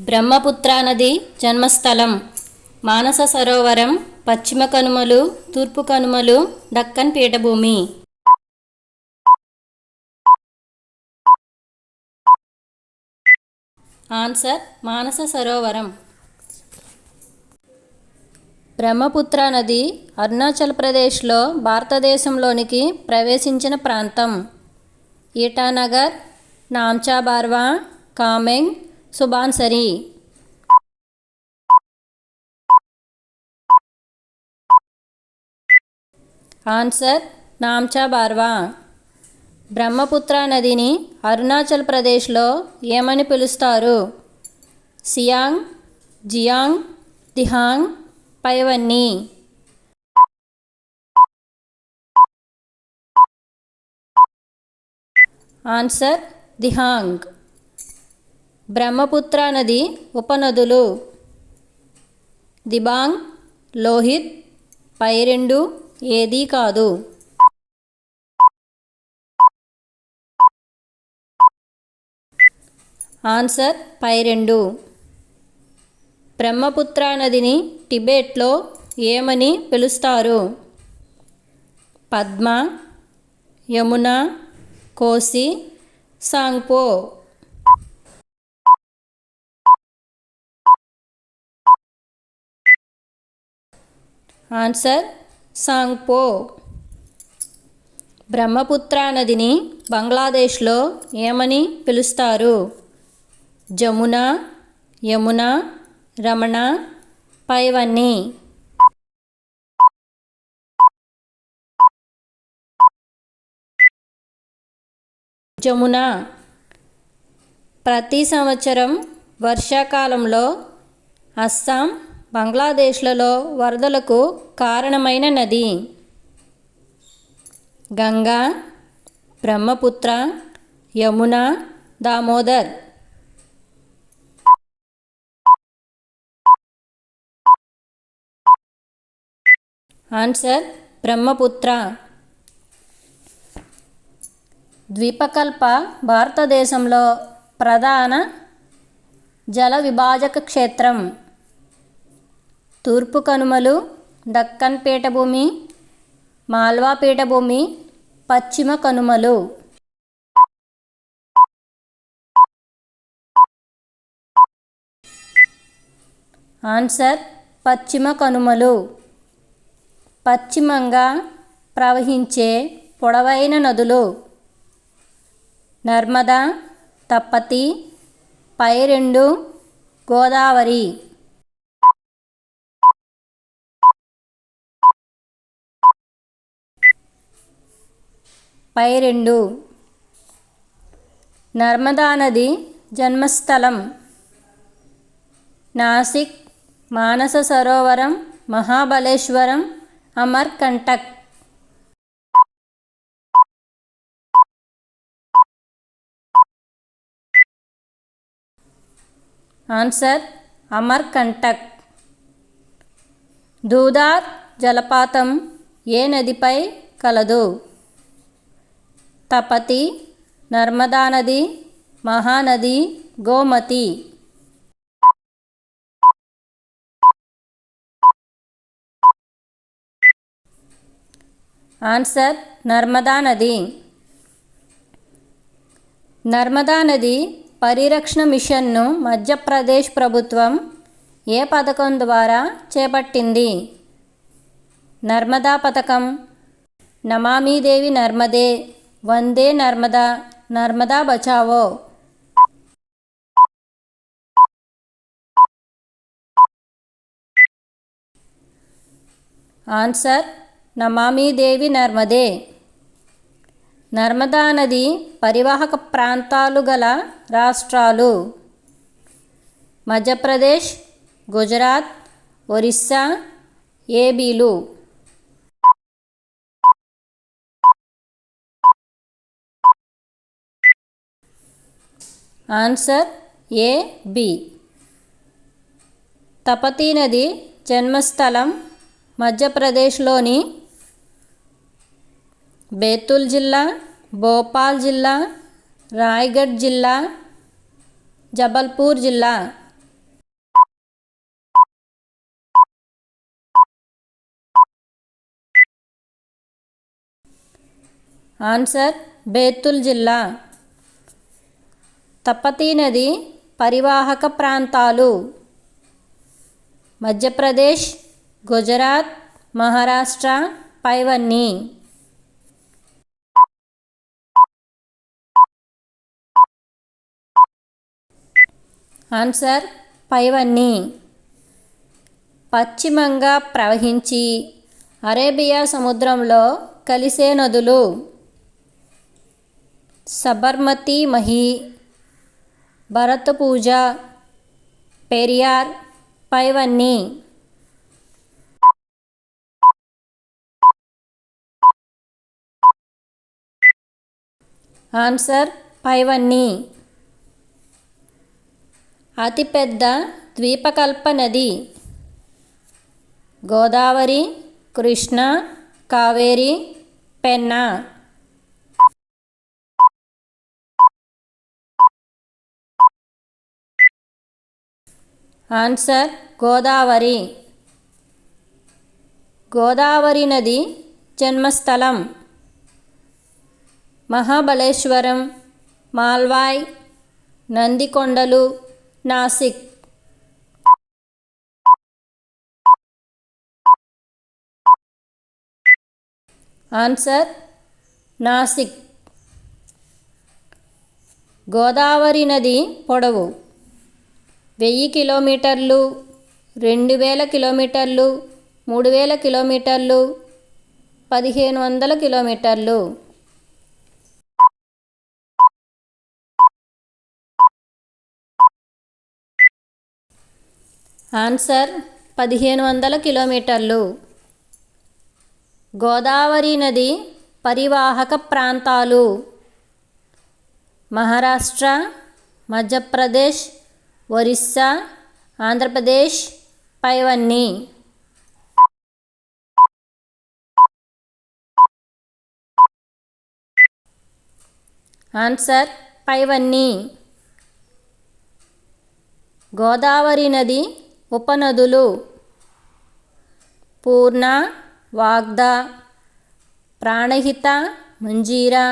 బ్రహ్మపుత్రా నది జన్మస్థలం మానస సరోవరం పశ్చిమ కనుమలు, తూర్పు కనుమలు, దక్కన్ పీఠభూమి. ఆన్సర్ మానస సరోవరం. బ్రహ్మపుత్రా నది అరుణాచల్ ప్రదేశ్లో భారతదేశంలోనికి ప్రవేశించిన ప్రాంతం. ఈటానగర్, నామ్చా బార్వా, కామెంగ్, సుబాన్సరి. ఆన్సర్ నామ్చా బార్వా. బ్రహ్మపుత్రా నదిని అరుణాచల్ ప్రదేశ్లో ఏమని పిలుస్తారు? సియాంగ్, జియాంగ్, దిహాంగ్, పైవన్నీ. ఆన్సర్ దిహాంగ్. బ్రహ్మపుత్రా నది ఉపనదులు: దిబాంగ్, లోహిత్. పై రెండు ఏదీ కాదు. ఆన్సర్ పై రెండు. బ్రహ్మపుత్రా నదిని టిబెట్లో ఏమని పిలుస్తారు? పద్మ, యమున, కోసి, సాంగ్పో. ఆన్సర్ సాంగ్పో. బ్రహ్మపుత్రా నదిని బంగ్లాదేశ్లో ఏమని పిలుస్తారు? జమున, యమున, రమణ, పైవన్నీ. జమున. ప్రతి సంవత్సరం వర్షాకాలంలో అస్సాం, బంగ్లాదేశ్లలో వరదలకు కారణమైన నది. గంగా, బ్రహ్మపుత్ర, యమున, దామోదర్. ఆన్సర్ బ్రహ్మపుత్ర. ద్వీపకల్ప భారతదేశంలో ప్రధాన జల విభాజక క్షేత్రం. తూర్పు కనుమలు, దక్కన్ పీఠభూమి, మాల్వా పీఠభూమి, పశ్చిమ కనుమలు. ఆన్సర్ పశ్చిమ కనుమలు. పశ్చిమంగా ప్రవహించే పొడవైన నదులు: నర్మదా, తపతి, పై రెండు, గోదావరి. పై రెండు. నర్మదా నది జన్మస్థలం: నాసిక్, మానస సరోవరం, మహాబలేశ్వరం, అమర్కంటక్. ఆన్సర్ అమర్కంటక్. దూదార్ జలపాతం ఏ నదిపై కలదు? తపతి, నర్మదా నది, మహానది, గోమతి. ఆన్సర్ నర్మదా నది. నర్మదా నది పరిరక్షణ మిషన్ను మధ్యప్రదేశ్ ప్రభుత్వం ఏ పథకం ద్వారా చేపట్టింది? నర్మదా పథకం, నమామి దేవి నర్మదే, వందే నర్మదా, నర్మదా బచావో. ఆన్సర్ నమామి దేవి నర్మదే. నర్మదా నది పరివాహక ప్రాంతాలు గల రాష్ట్రాలు: మధ్యప్రదేశ్, గుజరాత్, ఒరిస్సా, ఏబీలు. ఆన్సర్ ఏ, బి. తపతీ నది జన్మస్థలం మధ్యప్రదేశ్లోని బేతుల్ జిల్లా, భోపాల్ జిల్లా, రాయ్గఢ్ జిల్లా, జబల్పూర్ జిల్లా. ఆన్సర్ బేతుల్ జిల్లా. తపతీ నది పరివాహక ప్రాంతాలు మధ్యప్రదేశ్, గుజరాత్, మహారాష్ట్ర, పైవన్నీ. ఆన్సర్ పైవన్నీ. పశ్చిమంగా ప్రవహించి అరేబియా సముద్రంలో కలిసే నదులు సబర్మతి, మహి, భరతపూజ, పెరియార్, పైవన్నీ. ఆన్సర్ పైవన్నీ. అతిపెద్ద ద్వీపకల్ప నది గోదావరి, కృష్ణ, కావేరి, పెన్నా. ఆన్సర్ గోదావరి. గోదావరి నది జన్మస్థలం మహాబలేశ్వరం, మాల్వాయ్, నందికొండలు, నాసిక్. ఆన్సర్ నాసిక్. గోదావరి నది పొడవు 1000 కిలోమీటర్లు, 2000 కిలోమీటర్లు, 3000 కిలోమీటర్లు, 1500 కిలోమీటర్లు. ఆన్సర్ 1500 కిలోమీటర్లు. గోదావరి నది పరివాహక ప్రాంతాలు మహారాష్ట్ర, మధ్యప్రదేశ్, ఒరిస్సా, ఆంధ్రప్రదేశ్, పైవన్నీ. ఆన్సర్ పైవన్నీ. గోదావరి నది ఉపనదులు పూర్ణ, వాగ్దా, ప్రాణహిత, మంజీరా,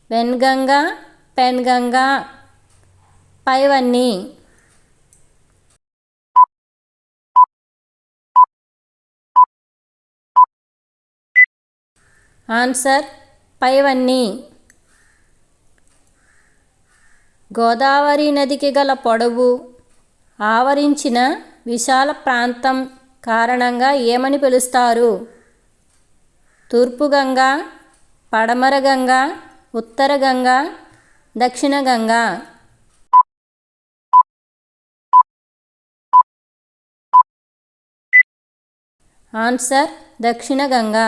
వెన్గంగా, పెన్గంగా, పైవన్నీ. ఆన్సర్ పైవన్నీ. గోదావరి నదికి గల పొడవు, ఆవరించిన విశాల ప్రాంతం కారణంగా ఏమని పిలుస్తారు? తూర్పు గంగా, పడమర గంగా, ఉత్తర గంగా, దక్షిణ గంగా. ఆన్సర్ దక్షిణ గంగా.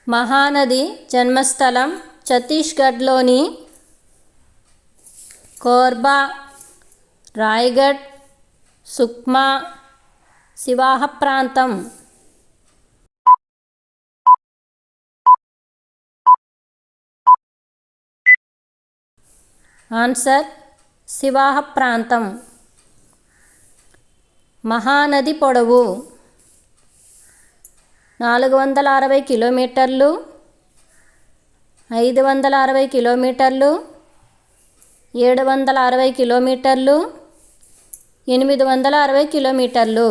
మహానది జన్మస్థలం ఛత్తీస్గఢ్లోని కోర్బా, రాయ్గఢ్, సుక్మా, సివాహ ప్రాంతం. ఆన్సర్ సివాహ ప్రాంతం. మహానది పొడవు 460 కిలోమీటర్లు, 560 కిలోమీటర్లు, 760 కిలోమీటర్లు, 860 కిలోమీటర్లు.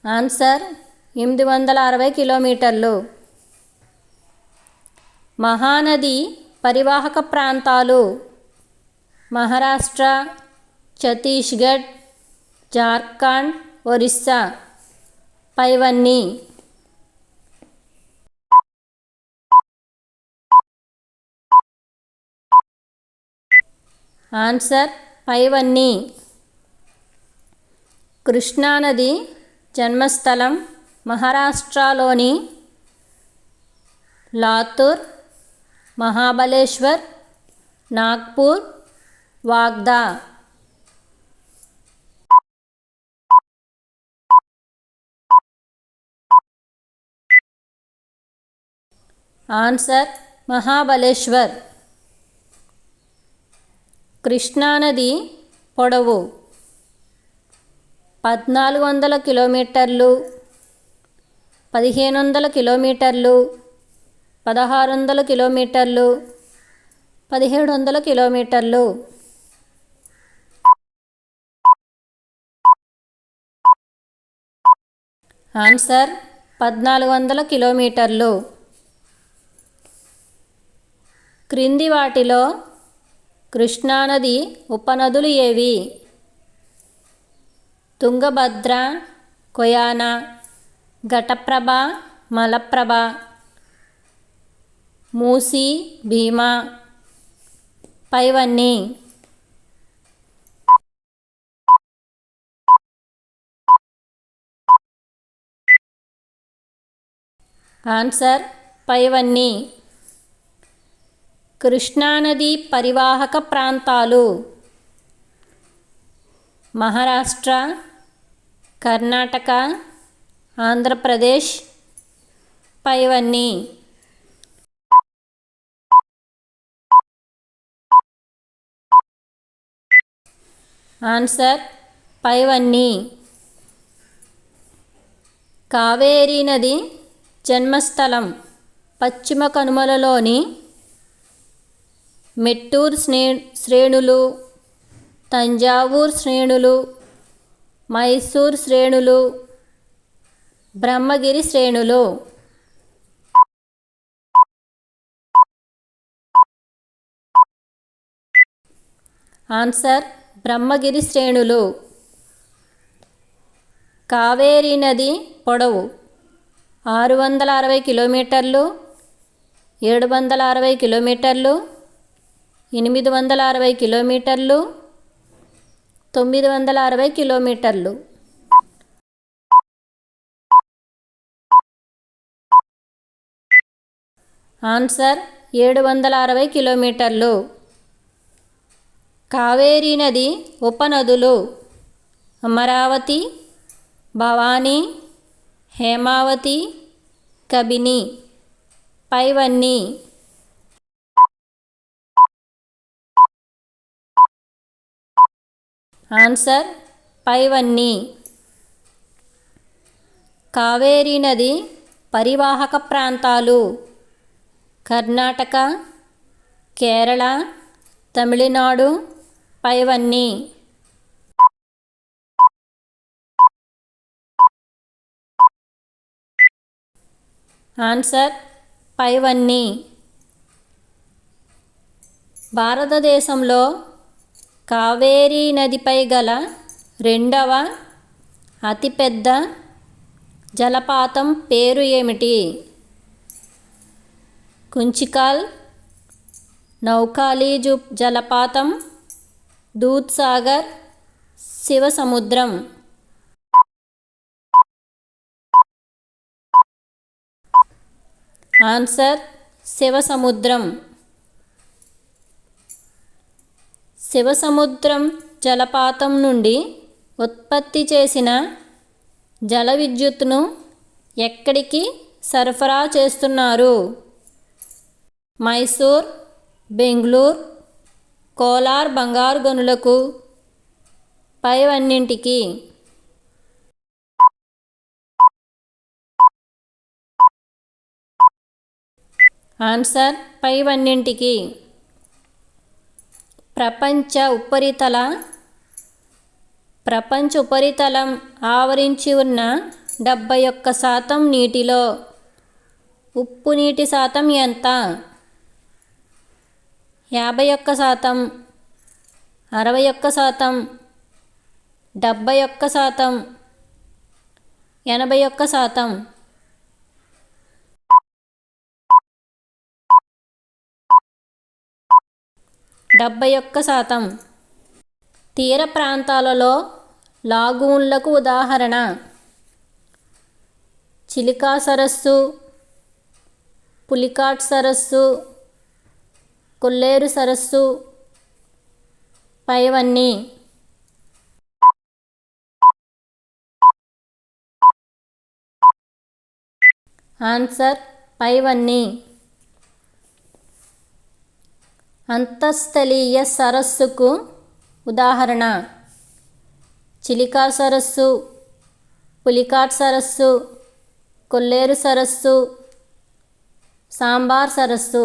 ఆన్సర్ 860 కిలోమీటర్లు. మహానది పరివాహక ప్రాంతాలు మహారాష్ట్ర, ఛత్తీస్గఢ్, జార్ఖండ్, ఒరిస్సా, పైవన్నీ. ఆన్సర్ పైవన్నీ. కృష్ణానది జన్మస్థలం మహారాష్ట్రలోని లాతూర్, మహాబలేశ్వర్, నాగ్పూర్, వాగ్దా. ఆన్సర్ మహాబలేశ్వర్. కృష్ణానది పొడవు 1400 కిలోమీటర్లు, 1500 కిలోమీటర్లు, 1600 కిలోమీటర్లు, 1700 కిలోమీటర్లు. ఆన్సర్ 1400 కిలోమీటర్లు. క్రింది వాటిలో కృష్ణానది ఉపనదులు ఏవి? తుంగభద్ర, కొయానా, ఘటప్రభ, మలప్రభ, మూసీ, భీమా, పైవన్నీ. ఆన్సర్ పైవన్నీ. కృష్ణానది పరివాహక ప్రాంతాలు మహారాష్ట్ర, కర్ణాటక, ఆంధ్రప్రదేశ్, పైవన్నీ. ఆన్సర్ పైవన్నీ. కావేరీ నది జన్మస్థలం పశ్చిమ కనుమలలోని మెట్టూర్ శ్రేణులు, తంజావూర్ శ్రేణులు, మైసూర్ శ్రేణులు, బ్రహ్మగిరి శ్రేణులు. ఆన్సర్ బ్రహ్మగిరి శ్రేణులు. కావేరీ నది పొడవు 660 కిలోమీటర్లు, 760 కిలోమీటర్లు, 860 కిలోమీటర్లు, 960 కిలోమీటర్లు. ఆన్సర్ 760 కిలోమీటర్లు. కావేరీ నది ఉపనదులు అమరావతి, భవానీ, హేమావతి, కబిని, పైవన్నీ. ఆన్సర్ పైవన్నీ. కావేరీ నది పరివాహక ప్రాంతాలు కర్ణాటక, కేరళ, తమిళనాడు, పైవన్నీ. ఆన్సర్ పైవన్నీ. భారతదేశంలో కావేరీ నదిపై గల రెండవ అతిపెద్ద జలపాతం పేరు ఏమిటి? కుంచికల్, నౌఖాళీ జలపాతం, దూద్సాగర్, శివసముద్రం. ఆన్సర్ శివసముద్రం. శివసముద్రం జలపాతం నుండి ఉత్పత్తి చేసిన జల విద్యుత్తును ఎక్కడికి సరఫరా చేస్తున్నారు? మైసూర్, బెంగళూరు, కోలార్ బంగారు గనులకు, పైవన్నింటికి. ఆన్సర్ పైవన్నింటికి. ప్రపంచ ఉపరితలం ఆవరించి ఉన్న 71% నీటిలో ఉప్పు నీటి శాతం ఎంత? 51%, 61%, 71%, 81%. 71%. తీర ప్రాంతాలలో లాగూన్లకు ఉదాహరణ చిలికా సరస్సు, పులికాట్ సరస్సు, కొల్లేరు సరస్సు, పైవన్నీ. ఆన్సర్ పైవన్నీ. అంతఃస్థలీయ సరస్సుకు ఉదాహరణ చిలికా సరస్సు, పులికాట్ సరస్సు, కొల్లేరు సరస్సు, సాంబార్ సరస్సు.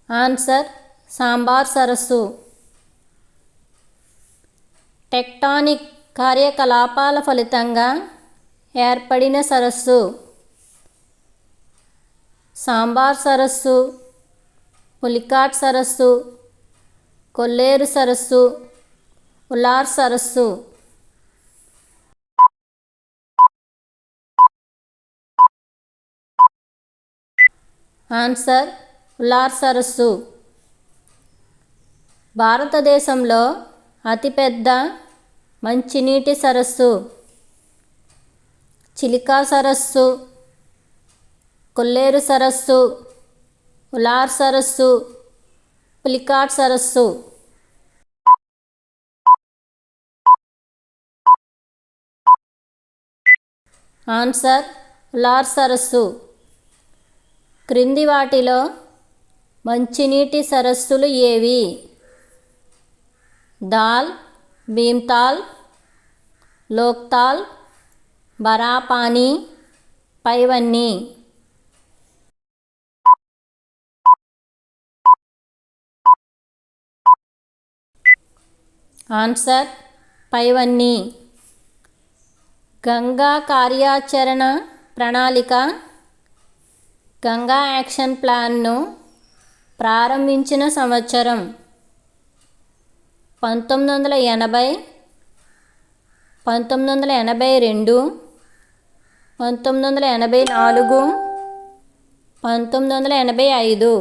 ఆన్సర్ సాంబార్ సరస్సు. టెక్టానిక్ కార్యకలాపాల ఫలితంగా ఏర్పడిన సరస్సు సాంబార్ సరస్సు, పులికాట్ సరస్సు, కొల్లేరు సరస్సు, ఉలార్ సరస్సు. ఆన్సర్ ఉలార్ సరస్సు. భారతదేశంలో అతిపెద్ద మంచినీటి సరస్సు చిలికా సరస్సు, కొల్లేరు సరస్సు, ఉలార్ సరస్సు, పులికాట్ సరస్సు. ఆన్సర్ ఉలార్ సరస్సు. క్రింది వాటిలో మంచినీటి సరస్సులు ఏవి? దాల్, భీమ్తాల్, లోక్తాల్, బరాపానీ, పైవన్నీ. ఆన్సర్ పైవన్నీ. గంగా కార్యాచరణ ప్రణాళిక గంగా యాక్షన్ ప్లాన్ను ప్రారంభించిన సంవత్సరం 1980, 1982, 1984, 1985.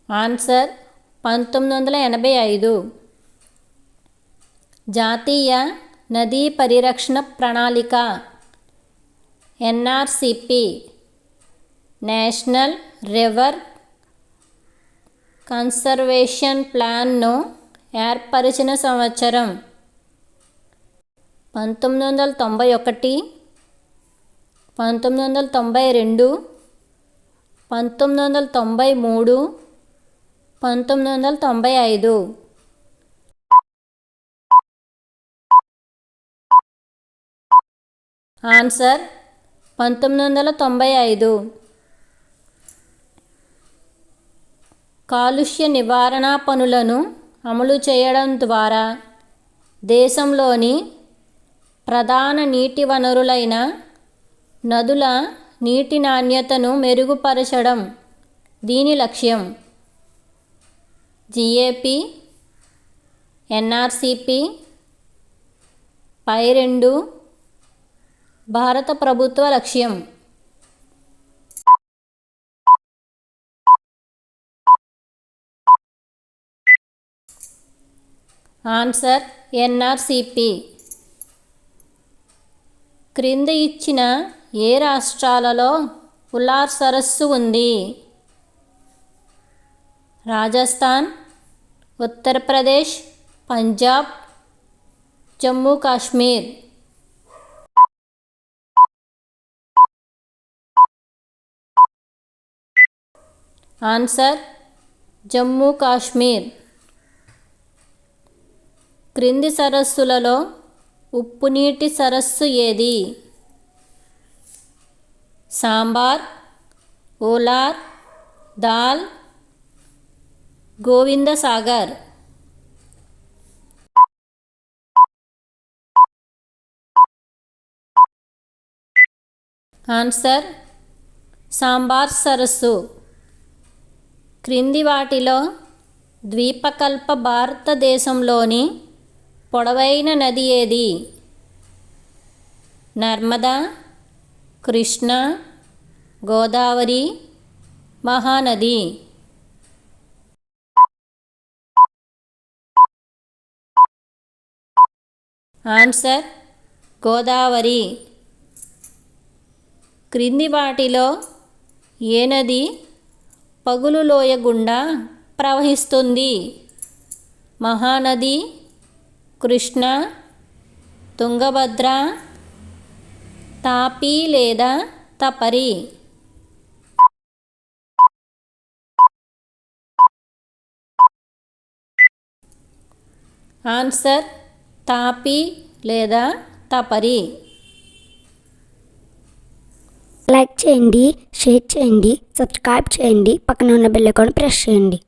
ఆన్సర్ 1985. జాతీయ నదీ పరిరక్షణ ప్రణాళిక NRCP నేషనల్ రివర్ కన్సర్వేషన్ ప్లాన్ను ఏర్పరిచిన సంవత్సరం 1991, 1992, 1993, 1995. ఆన్సర్ 1995. కాలుష్య నివారణ పనులను అమలు చేయడం ద్వారా దేశంలోని ప్రధాన నీటి వనరులైన నదుల నీటి నాణ్యతను మెరుగుపరచడం దీని లక్ష్యం. GAP, NRCP పై రెండు భారత ప్రభుత్వ లక్ష్యం. Answer NRCP. క్రింద ఇచ్చిన ఏ రాష్ట్రాలలో ఉలార్ సరస్సు ఉంది? రాజస్థాన్, ఉత్తరప్రదేశ్, పంజాబ్, జమ్మూ కాశ్మీర్. ఆన్సర్ జమ్మూ కాశ్మీర్. క్రింది సరస్సులలో ఉప్పునీటి సరస్సు ఏది? సాంబార్, ఉలార్, దాల్, గోవిందసాగర్. ఆన్సర్ సాంబార్ సరస్సు. క్రింది వాటిలో ద్వీపకల్ప భారతదేశంలోని పొడవైన నది ఏది? నర్మదా, కృష్ణా, గోదావరి, మహానది. ఆన్సర్ గోదావరి. క్రింది వాటిలో ఏ నది పగులు లోయ గుండా ప్రవహిస్తుంది? మహానది, కృష్ణ, తుంగభద్ర, తాపి లేదా తపరి. ఆన్సర్ తాపి లేదా తపరి. లైక్ చేయండి, షేర్ చేయండి, సబ్స్క్రైబ్ చేయండి, పక్కన ఉన్న బెల్ ఐకాన్ ప్రెస్ చేయండి.